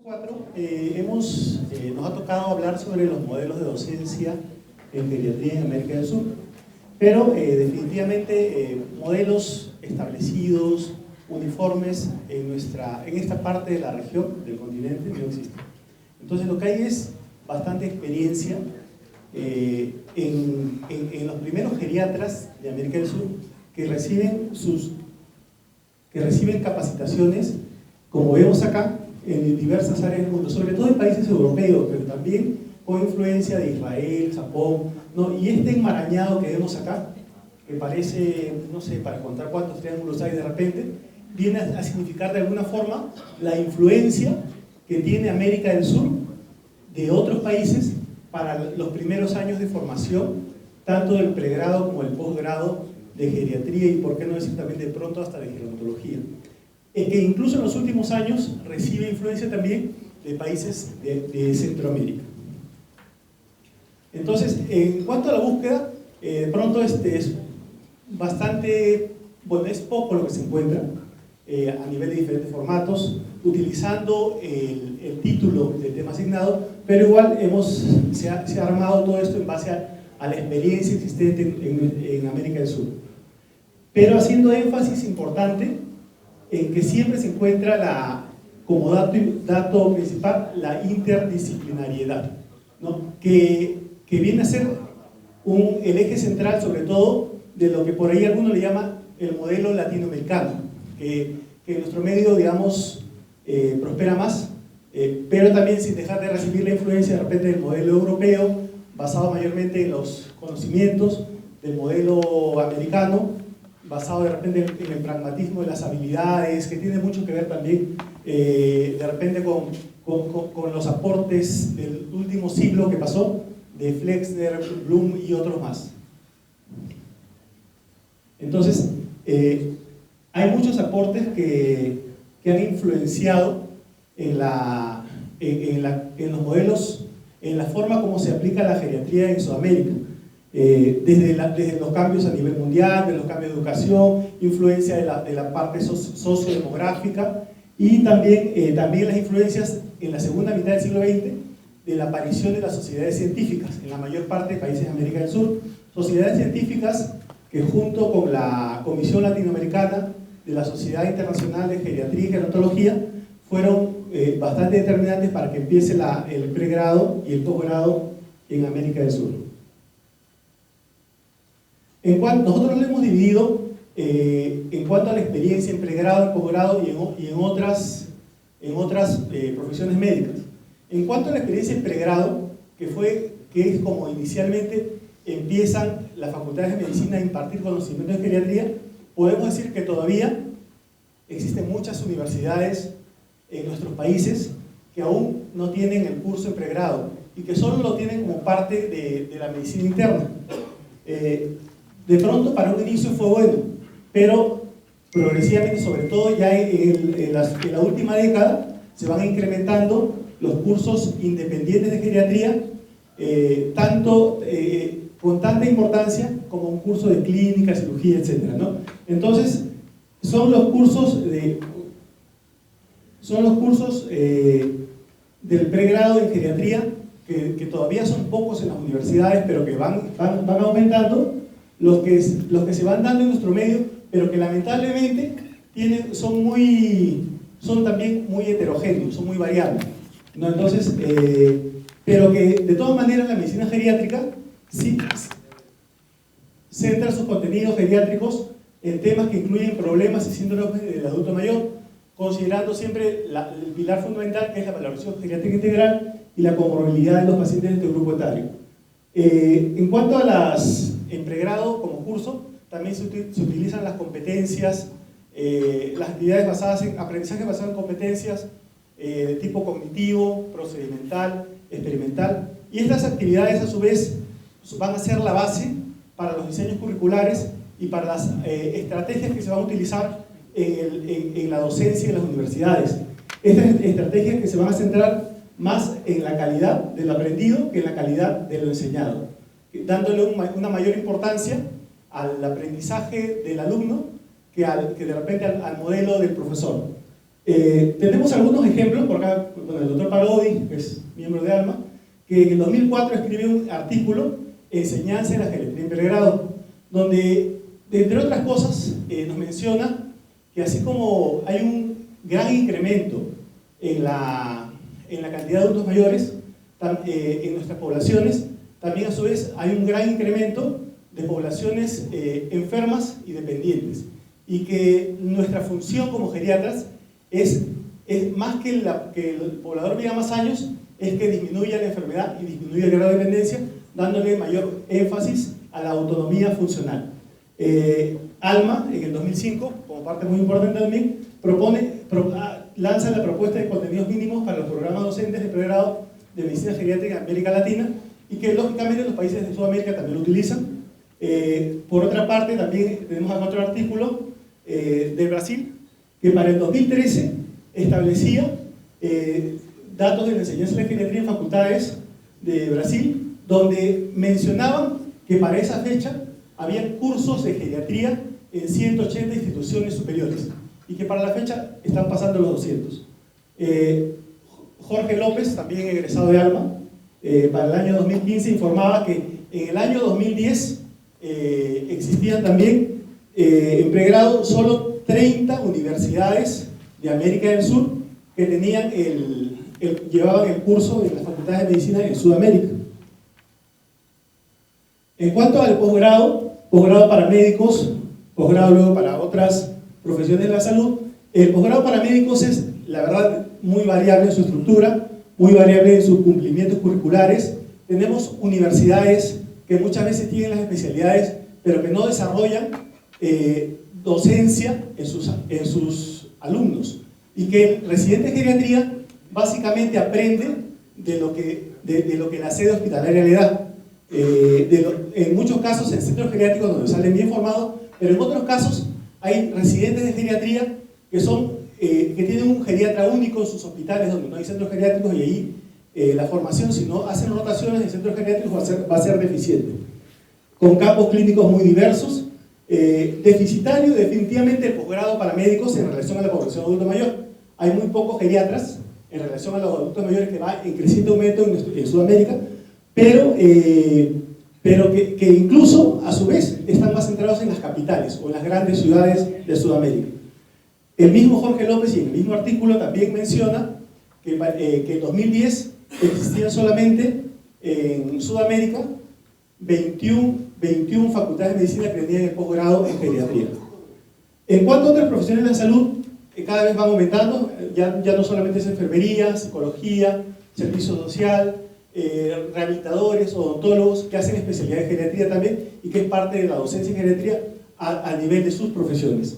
Nos ha tocado hablar sobre los modelos de docencia en geriatría en América del Sur, pero definitivamente modelos establecidos, uniformes en esta parte de la región, del continente, no existen. Entonces lo que hay es bastante experiencia en los primeros geriatras de América del Sur que reciben capacitaciones, como vemos acá, en diversas áreas del mundo, sobre todo en países europeos, pero también con influencia de Israel, Japón, ¿no? Y este enmarañado que vemos acá, que parece, no sé, para contar cuántos triángulos hay de repente, viene a significar de alguna forma la influencia que tiene América del Sur de otros países para los primeros años de formación, tanto del pregrado como del posgrado de geriatría y, por qué no decir también de pronto, hasta de gerontología. Que incluso en los últimos años recibe influencia también de países de Centroamérica. Entonces, en cuanto a la búsqueda, de pronto es bastante, bueno, es poco lo que se encuentra a nivel de diferentes formatos, utilizando el título del tema asignado, pero igual se ha armado todo esto en base a la experiencia existente en América del Sur. Pero haciendo énfasis importante en que siempre se encuentra como dato principal la interdisciplinariedad, ¿no? que viene a ser el eje central, sobre todo, de lo que por ahí alguno le llama el modelo latinoamericano, que en nuestro medio, digamos, prospera más, pero también sin dejar de recibir la influencia de repente del modelo europeo, basado mayormente en los conocimientos, del modelo americano, basado de repente en el pragmatismo de las habilidades, que tiene mucho que ver también de repente con los aportes del último siglo que pasó, de Flexner, Bloom y otros más. Entonces, hay muchos aportes que han influenciado en los modelos, en la forma como se aplica la geriatría en Sudamérica. Desde los cambios a nivel mundial, de los cambios de educación, influencia de la parte sociodemográfica y también las influencias en la segunda mitad del siglo XX de la aparición de las sociedades científicas en la mayor parte de países de América del Sur. Sociedades científicas que junto con la Comisión Latinoamericana de la Sociedad Internacional de Geriatría y Gerontología fueron bastante determinantes para que empiece el pregrado y el posgrado en América del Sur. Nosotros lo hemos dividido en cuanto a la experiencia en pregrado, en posgrado y en otras profesiones médicas. En cuanto a la experiencia en pregrado, que es como inicialmente empiezan las facultades de medicina a impartir conocimientos de geriatría, podemos decir que todavía existen muchas universidades en nuestros países que aún no tienen el curso en pregrado y que solo lo tienen como parte de la medicina interna. De pronto para un inicio fue bueno, pero progresivamente, sobre todo ya en la última década, se van incrementando los cursos independientes de geriatría, con tanta importancia como un curso de clínica, cirugía, etc., ¿no? Entonces, son los cursos del pregrado en geriatría que todavía son pocos en las universidades, pero que van aumentando, los que se van dando en nuestro medio, pero que lamentablemente son también muy heterogéneos, son muy variables, ¿no? Entonces, pero que de todas maneras la medicina geriátrica sí centra sus contenidos geriátricos en temas que incluyen problemas y síndromes del adulto mayor, considerando siempre el pilar fundamental, que es la valoración geriátrica integral y la comorbilidad de los pacientes de este grupo etario. En cuanto a en pregrado como curso, también se utilizan las competencias, las actividades basadas en aprendizaje basado en competencias de tipo cognitivo, procedimental, experimental, y estas actividades a su vez van a ser la base para los diseños curriculares y para las estrategias que se van a utilizar en la docencia en las universidades. Estas estrategias que se van a centrar más en la calidad del aprendido que en la calidad de lo enseñado, dándole una mayor importancia al aprendizaje del alumno que de repente al modelo del profesor. Tenemos algunos ejemplos, por acá, con el doctor Parodi, que es miembro de ALMA, que en el 2004 escribe un artículo, Enseñanza en la Geriatría en pregrado, donde, entre otras cosas, nos menciona que así como hay un gran incremento en la cantidad de adultos mayores en nuestras poblaciones, también a su vez hay un gran incremento de poblaciones enfermas y dependientes, y que nuestra función como geriatras es más que el poblador viva más años, es que disminuya la enfermedad y disminuya el grado de dependencia, dándole mayor énfasis a la autonomía funcional. ALMA, en el 2005, como parte muy importante también, lanza la propuesta de contenidos mínimos para los programas docentes de pregrado de medicina geriátrica en América Latina, y que lógicamente los países de Sudamérica también lo utilizan. Por otra parte, también tenemos acá otro artículo de Brasil, que para el 2013 establecía datos de la enseñanza de la geriatría en facultades de Brasil, donde mencionaban que para esa fecha había cursos de geriatría en 180 instituciones superiores, y que para la fecha están pasando los 200. Jorge López, también egresado de ALMA, para el año 2015 informaba que en el año 2010 existían también en pregrado solo 30 universidades de América del Sur que tenían llevaban el curso en las facultades de medicina en Sudamérica. En cuanto al posgrado para médicos, posgrado luego para otras profesiones de la salud, el posgrado para médicos es, la verdad, muy variable en su estructura, muy variable en sus cumplimientos curriculares. Tenemos universidades que muchas veces tienen las especialidades, pero que no desarrollan docencia en sus alumnos, y que el residente de geriatría básicamente aprende de lo que la sede hospitalaria le da. En muchos casos en centros geriátricos donde salen bien formados, pero en otros casos hay residentes de geriatría que tienen un geriatra único en sus hospitales donde no hay centros geriátricos, y ahí la formación, si no hacen rotaciones en centros geriátricos, va a ser deficiente, con campos clínicos muy diversos. Deficitario definitivamente el posgrado para médicos en relación a la población adulto mayor. Hay muy pocos geriatras en relación a los adultos mayores, que va en creciente aumento en Sudamérica, pero que incluso a su vez están más centrados en las capitales o en las grandes ciudades de Sudamérica. El mismo Jorge López, y en el mismo artículo, también menciona que en 2010 existían solamente en Sudamérica 21 facultades de medicina que tenían el posgrado en geriatría. En cuanto a otras profesiones de la salud, cada vez van aumentando, ya no solamente es enfermería, psicología, servicio social, rehabilitadores, odontólogos, que hacen especialidad de geriatría también, y que es parte de la docencia en geriatría a nivel de sus profesiones.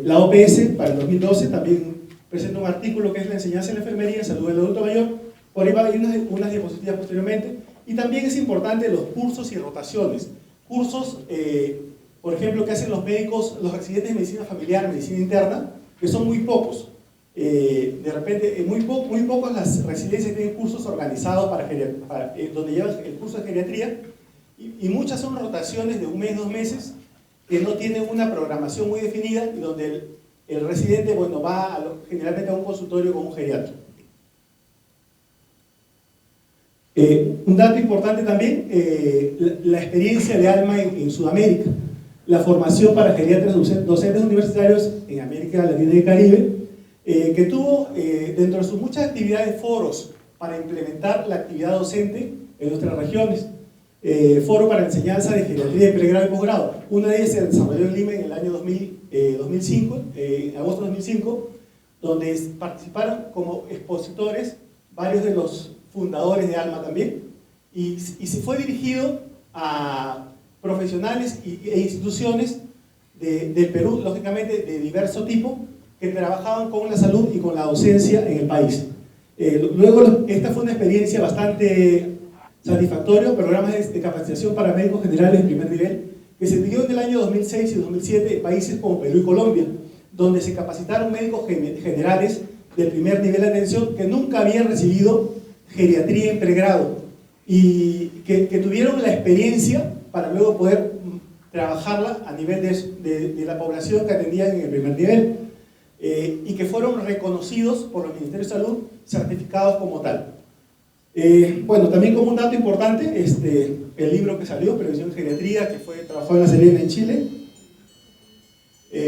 La OPS para el 2012 también presenta un artículo que es la enseñanza en la enfermería en salud del adulto mayor. Por ahí va a ir unas diapositivas posteriormente. Y también es importante los cursos y rotaciones. Cursos, por ejemplo, que hacen los médicos, los residentes de medicina familiar, medicina interna, que son muy pocos. De repente, muy pocos las residencias tienen cursos organizados donde llevan el curso de geriatría, y muchas son rotaciones de un mes, 2 meses, que no tienen una programación muy definida, y donde el residente, bueno, va generalmente a un consultorio con un geriatra. Un dato importante también, la experiencia de ALMA en Sudamérica, la formación para geriatras docentes universitarios en América Latina y Caribe, que tuvo dentro de sus muchas actividades foros para implementar la actividad docente en nuestras regiones. Foro para enseñanza de geriatría de pregrado y posgrado. Una de ellas se desarrolló en Lima en el año 2005, en agosto de 2005, donde participaron como expositores varios de los fundadores de ALMA también, y se fue dirigido a profesionales e instituciones del Perú, lógicamente de diverso tipo, que trabajaban con la salud y con la docencia en el país. Luego, esta fue una experiencia bastante satisfactoria, programas de capacitación para médicos generales de primer nivel, que se dio en el año 2006 y 2007 en países como Perú y Colombia, donde se capacitaron médicos generales del primer nivel de atención que nunca habían recibido geriatría en pregrado, y que tuvieron la experiencia para luego poder trabajarla a nivel de la población que atendían en el primer nivel. y que fueron reconocidos por los Ministerios de Salud, certificados como tal. Bueno, también como un dato importante, el libro que salió, Prevención en Geriatría, que fue trabajado en La Serena, en Chile.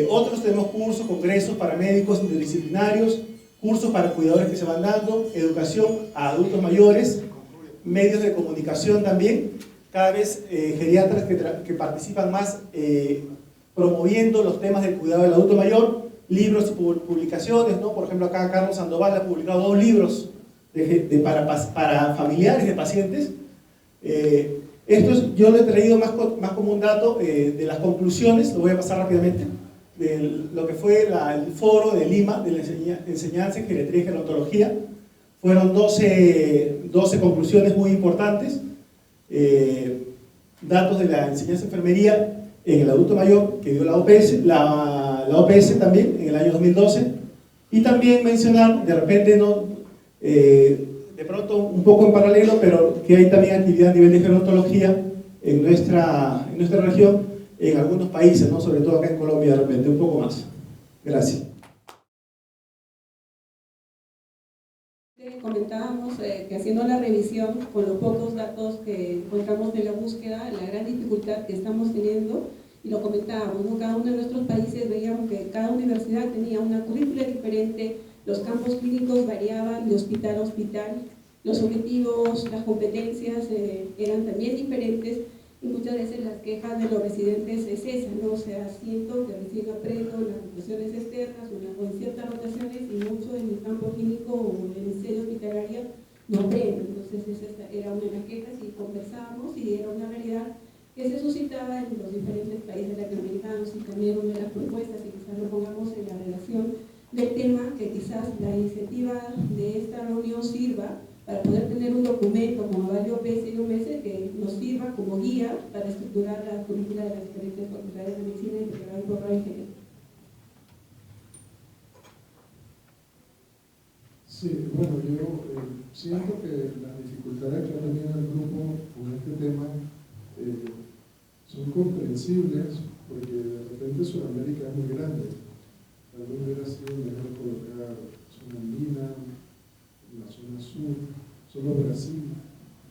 Otros tenemos cursos, congresos para médicos interdisciplinarios, cursos para cuidadores que se van dando, educación a adultos mayores, medios de comunicación también, cada vez geriatras que participan más promoviendo los temas del cuidado del adulto mayor, libros y publicaciones, ¿no? Por ejemplo, acá Carlos Sandoval ha publicado 2 libros para familiares de pacientes. Yo lo he traído más como un dato de las conclusiones, lo voy a pasar rápidamente, de lo que fue el foro de Lima de la enseñanza en geriatría y gerontología. Fueron 12 conclusiones muy importantes, datos de la enseñanza de enfermería en el adulto mayor que dio la OPS, la OPS también en el año 2012, y también mencionar, de repente de pronto un poco en paralelo, pero que hay también actividad a nivel de gerontología en nuestra región, en algunos países, ¿no? Sobre todo acá en Colombia, de repente, un poco más. Gracias. Comentábamos que haciendo la revisión con los pocos datos que encontramos de la búsqueda, la gran dificultad que estamos teniendo, y lo comentábamos, ¿no? Cada uno de nuestros países veíamos que cada universidad tenía una currícula diferente, los campos clínicos variaban de hospital a hospital, los objetivos, las competencias eran también diferentes, y muchas veces las quejas de los residentes es esa, ¿no? O sea, siento que recién aprendo las rotaciones externas, con ciertas rotaciones, y mucho en el campo clínico o en el sede hospitalaria no aprendo. Entonces esa era una de las quejas, y conversábamos, y era una realidad que se suscitaba en los diferentes países latinoamericanos, y también una de las propuestas, y quizás lo pongamos en la relación del tema, que quizás la iniciativa de esta reunión sirva para poder tener un documento como varios veces y un mes que nos sirva como guía para estructurar la currícula de las diferentes facultades de medicina y preparar por la ingeniería. Sí, bueno, yo siento que las dificultades que ha tenido el grupo con este tema son comprensibles, porque de repente Sudamérica es muy grande. Tal vez hubiera sido mejor colocar zona andina, la zona sur, solo Brasil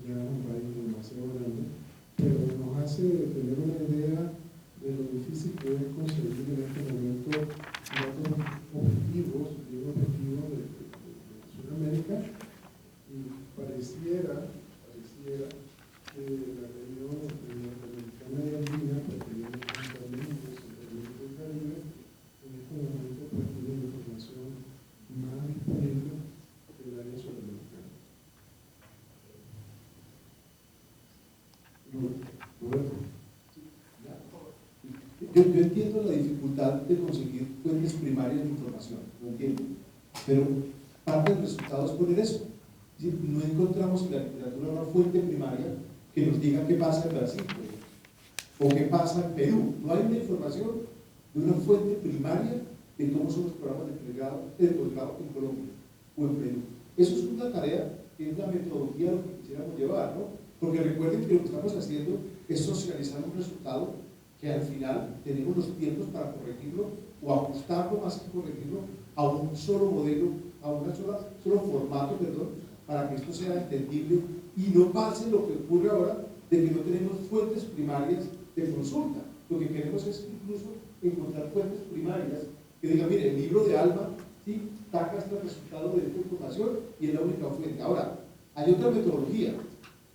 ya es un país demasiado grande, pero nos hace tener una idea de lo difícil que es conseguir en este momento datos objetivos y un objetivo de Sudamérica, y pareciera que la región norteamericana y andina, porque viene también del Caribe, en este momento pues tiene información más disponible que el área sudamericana. Yo entiendo la dificultad de conseguir fuentes primarias de información, lo entiendo, pero parte del resultado es poner eso. Es decir, no encontramos en la literatura una fuente primaria que nos diga qué pasa en Brasil, o qué pasa en Perú. No hay una información de una fuente primaria de cómo son los programas de posgrado en Colombia o en Perú. Eso es una tarea que es la metodología de lo que quisiéramos llevar, ¿no? Porque recuerden que lo que estamos haciendo es socializar un resultado que al final tenemos los tiempos para corregirlo o ajustarlo más que corregirlo a un solo modelo, a un solo formato, perdón, para que esto sea entendible y no pase lo que ocurre ahora de que no tenemos fuentes primarias de consulta. Lo que queremos es incluso encontrar fuentes primarias que digan, mire, el libro de Alma, ¿sí?, saca este resultado de esta información y es la única fuente. Ahora, hay otra metodología,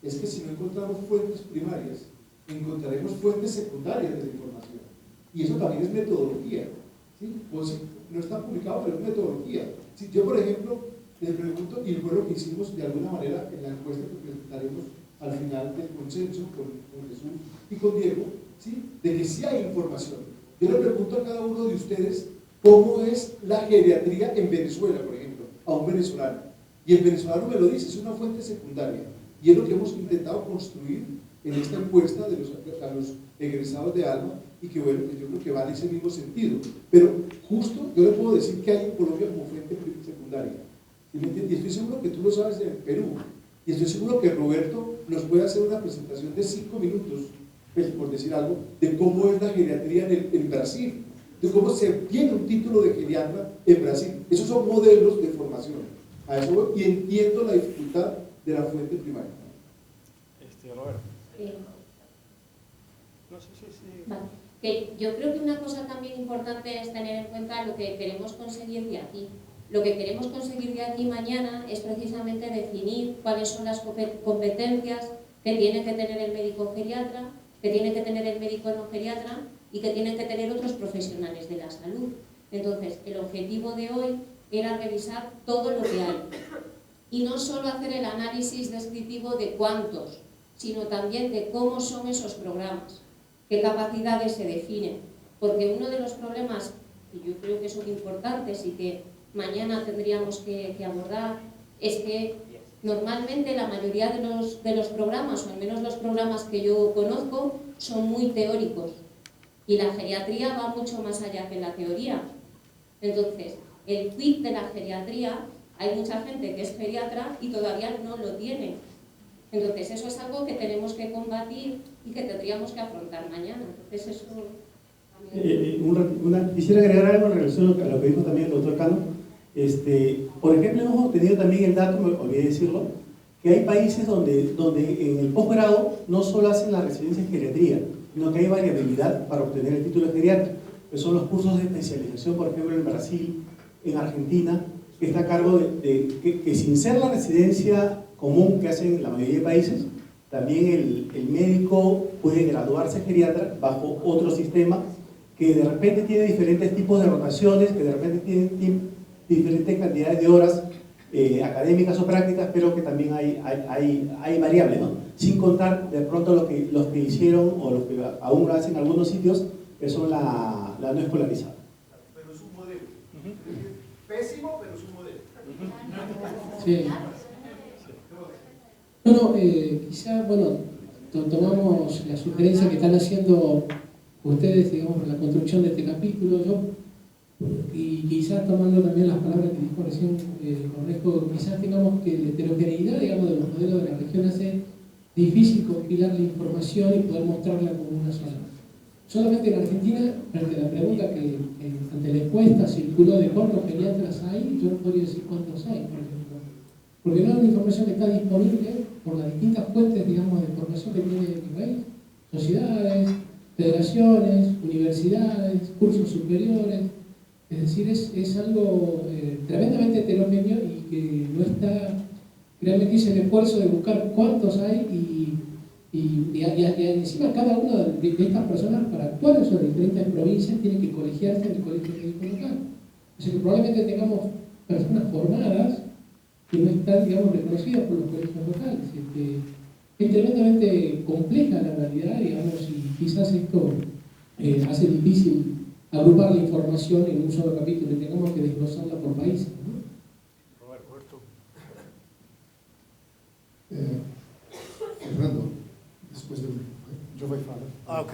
es que si no encontramos fuentes primarias, encontraremos fuentes secundarias de la información. Y eso también es metodología, ¿sí? Pues no está publicado, pero es metodología. Si yo, por ejemplo, les pregunto, y fue lo que hicimos de alguna manera en la encuesta que presentaremos al final del consenso con Jesús y con Diego, ¿sí?, de que sí hay información. Yo le pregunto a cada uno de ustedes cómo es la geriatría en Venezuela, por ejemplo, a un venezolano. Y el venezolano me lo dice, es una fuente secundaria. Y es lo que hemos intentado construir en esta encuesta de a los egresados de Alma, y que bueno, yo creo que va en ese mismo sentido. Pero justo yo le puedo decir que hay en Colombia como fuente secundaria. ¿Sí me entiendes? Y estoy seguro que tú lo sabes en Perú. Y estoy seguro que Roberto nos puede hacer una presentación de 5 minutos, pues, por decir algo, de cómo es la geriatría en Brasil. de cómo se obtiene un título de geriatra en Brasil. Esos son modelos de formación. A eso voy, y entiendo la dificultad de la fuente primaria. Roberto. Vale. Que yo creo que una cosa también importante es tener en cuenta lo que queremos conseguir de aquí. Lo que queremos conseguir de aquí mañana es precisamente definir cuáles son las competencias que tiene que tener el médico geriatra, que tiene que tener el médico no geriatra y que tienen que tener otros profesionales de la salud. Entonces, el objetivo de hoy era revisar todo lo que hay y no solo hacer el análisis descriptivo de cuántos, sino también de cómo son esos programas, qué capacidades se definen, porque uno de los problemas que yo creo que son importantes y que mañana tendríamos que abordar es que normalmente la mayoría de los programas, o al menos los programas que yo conozco, son muy teóricos y la geriatría va mucho más allá que la teoría. Entonces, el quid de la geriatría, hay mucha gente que es geriatra y todavía no lo tiene. Entonces, eso es algo que tenemos que combatir y que tendríamos que afrontar mañana. Entonces, eso también... Quisiera agregar algo en relación a lo que dijo también el doctor Cano. Por ejemplo, hemos tenido también el dato, me olvidé decirlo, que hay países donde en el posgrado no solo hacen la residencia en geriatría, sino que hay variabilidad para obtener el título de geriatra, que son los cursos de especialización, por ejemplo, en Brasil, en Argentina, que está a cargo que sin ser la residencia común que hacen la mayoría de países, también el médico puede graduarse geriatra bajo otro sistema que de repente tiene diferentes tipos de rotaciones, que de repente tiene diferentes cantidades de horas académicas o prácticas, pero que también hay variables, ¿no? Sin contar de pronto los que hicieron o los que aún lo hacen en algunos sitios, que son la no escolarizada. Pero es un modelo. Pésimo, pero es un modelo. Sí. Bueno, quizá, tomamos la sugerencia que están haciendo ustedes, digamos, en la construcción de este capítulo, y quizás tomando también las palabras que dijo recién Cornejo, quizás tengamos que la heterogeneidad, digamos, de los modelos de la región hace difícil compilar la información y poder mostrarla como una sola. Solamente en Argentina, ante la pregunta que ante la encuesta circuló de cuántos geriatras hay, yo no podría decir cuántos hay, por ejemplo. Porque no es una información que está disponible por las distintas fuentes, digamos, de información que tiene el país. Sociedades, federaciones, universidades, cursos superiores. Es decir, es algo tremendamente heterogéneo y que no está, realmente hice el esfuerzo de buscar cuántos hay y encima cada una de estas personas para actuar en sus diferentes provincias tiene que colegiarse en el colegio médico local. O sea que probablemente tengamos personas formadas que no están, digamos, reconocidas por los colegios locales. Es tremendamente compleja la realidad, digamos, y quizás esto hace difícil agrupar la información en un solo capítulo y tengamos que desglosarla por países, ¿no? Roberto. Fernando, después de yo voy a hablar. Ah, ok.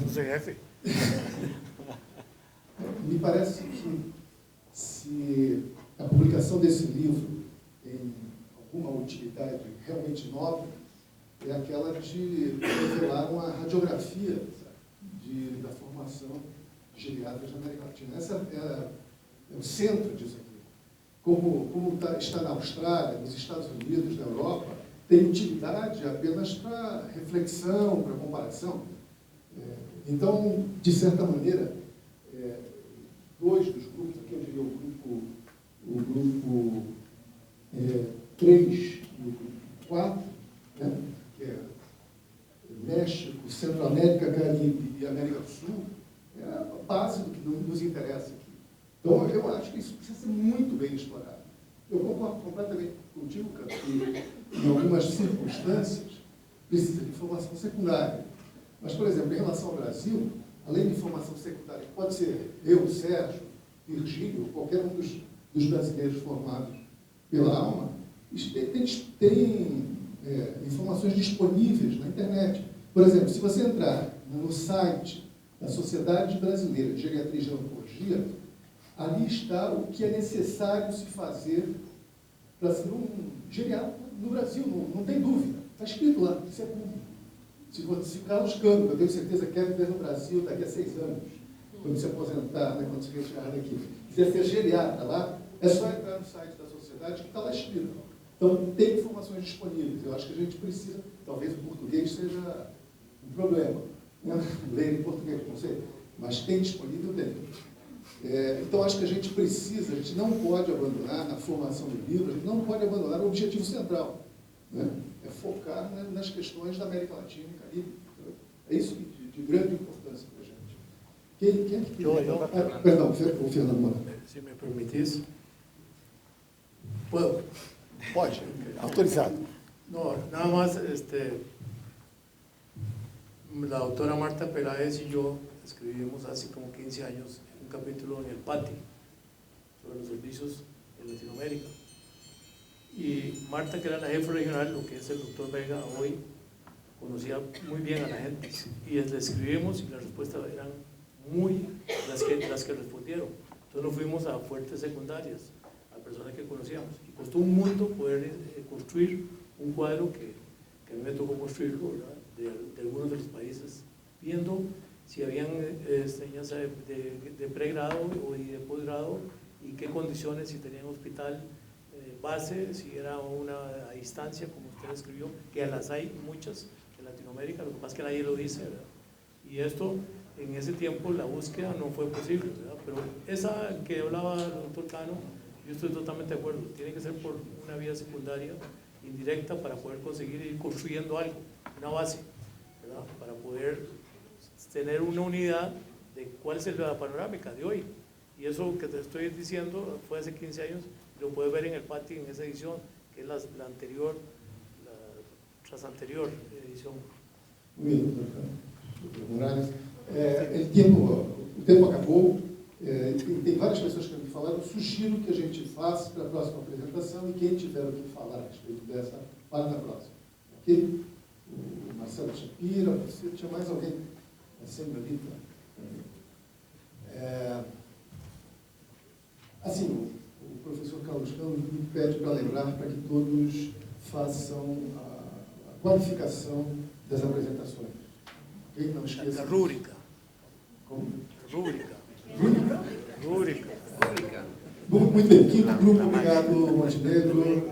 Você jefe? Me parece que se a publicação desse livro tem alguma utilidade realmente nova, é aquela de revelar uma radiografia da formação de geriatras na América Latina. Essa é o centro disso aqui. Como está na Austrália, nos Estados Unidos, na Europa, tem utilidade apenas para reflexão, para comparação. Então, de certa maneira, dois dos grupos, aqui eu diria o grupo 3 e o grupo 4, né, que é México, Centro-América, Caribe e América do Sul, é a base do que nos interessa aqui. Então, eu acho que isso precisa ser muito bem explorado. Eu concordo completamente contigo, cara, que em algumas circunstâncias precisa de informação secundária. Mas, por exemplo, em relação ao Brasil, além de informação secundária, pode ser eu, Sérgio, Virgílio, qualquer um dos brasileiros formados pela ALMA, tem informações disponíveis na internet. Por exemplo, se você entrar no site da Sociedade Brasileira de Geriatria e Gerontologia, ali está o que é necessário se fazer para ser um geriatra no Brasil, não tem dúvida. Está escrito lá, isso é público. Se o Carlos Cano, que eu tenho certeza que quer viver no Brasil daqui a 6 anos, quando se aposentar, né, quando se retirar daqui, quiser ser geriatra lá, é só entrar no site da sociedade que está lá escrito. Então, tem informações disponíveis. Eu acho que a gente precisa, talvez o português seja um problema, né? Ler em português, não sei, mas tem disponível dentro. Então, acho que a gente precisa, a gente não pode abandonar na formação do livro, a gente não pode abandonar o objetivo central, né? É focar nas questões da América Latina e Caribe. É isso de grande importância para a gente. Quem é que tem? Perdão, o Fernando Moura. Se me permitisse. ¿Puedo? Pode, autorizado. No, nada más, la autora Marta Peláez y yo escribimos hace como 15 años un capítulo en el PATI sobre los servicios en Latinoamérica. Y Marta, que era la jefe regional, lo que es el doctor Vega hoy, conocía muy bien a la gente. Y le escribimos y las respuestas eran muy las que respondieron. Entonces nos fuimos a fuentes secundarias, a personas que conocíamos. Y costó un mundo poder construir un cuadro que a mí me tocó construirlo, ¿verdad? De algunos de los países, viendo si habían enseñanza de pregrado o de posgrado y qué condiciones, si tenían hospital base, si era una a distancia, como usted escribió, que las hay muchas en Latinoamérica, lo que pasa es que nadie lo dice, ¿verdad? Y esto, en ese tiempo, la búsqueda no fue posible, ¿verdad? Pero esa que hablaba el doctor Cano, yo estoy totalmente de acuerdo, tiene que ser por una vía secundaria, indirecta, para poder conseguir ir construyendo algo, una base, ¿verdad? Para poder tener una unidad de cuál es la panorámica de hoy. Y eso que te estoy diciendo fue hace 15 años, lo puedes ver en el PATI, en esa edición, que es la anterior, la tras anterior edición. Muy bien, doctor Morales. O tempo acabou. Tem várias pessoas que me falaram. Sugiro que a gente faça para a próxima apresentação e quem tiver o que falar a respeito dessa, para na próxima. Ok? O Marcelo Shapira, você tinha mais alguém? A senhorita. Assim, o professor Carlos Cano me pede para lembrar para que todos façam a qualificação das apresentações. Ok? Não esqueça. La rúbrica. Como? Rúbrica. Rúbrica? Rúbrica. Muito bem. Quinto grupo, obrigado, Montenegro.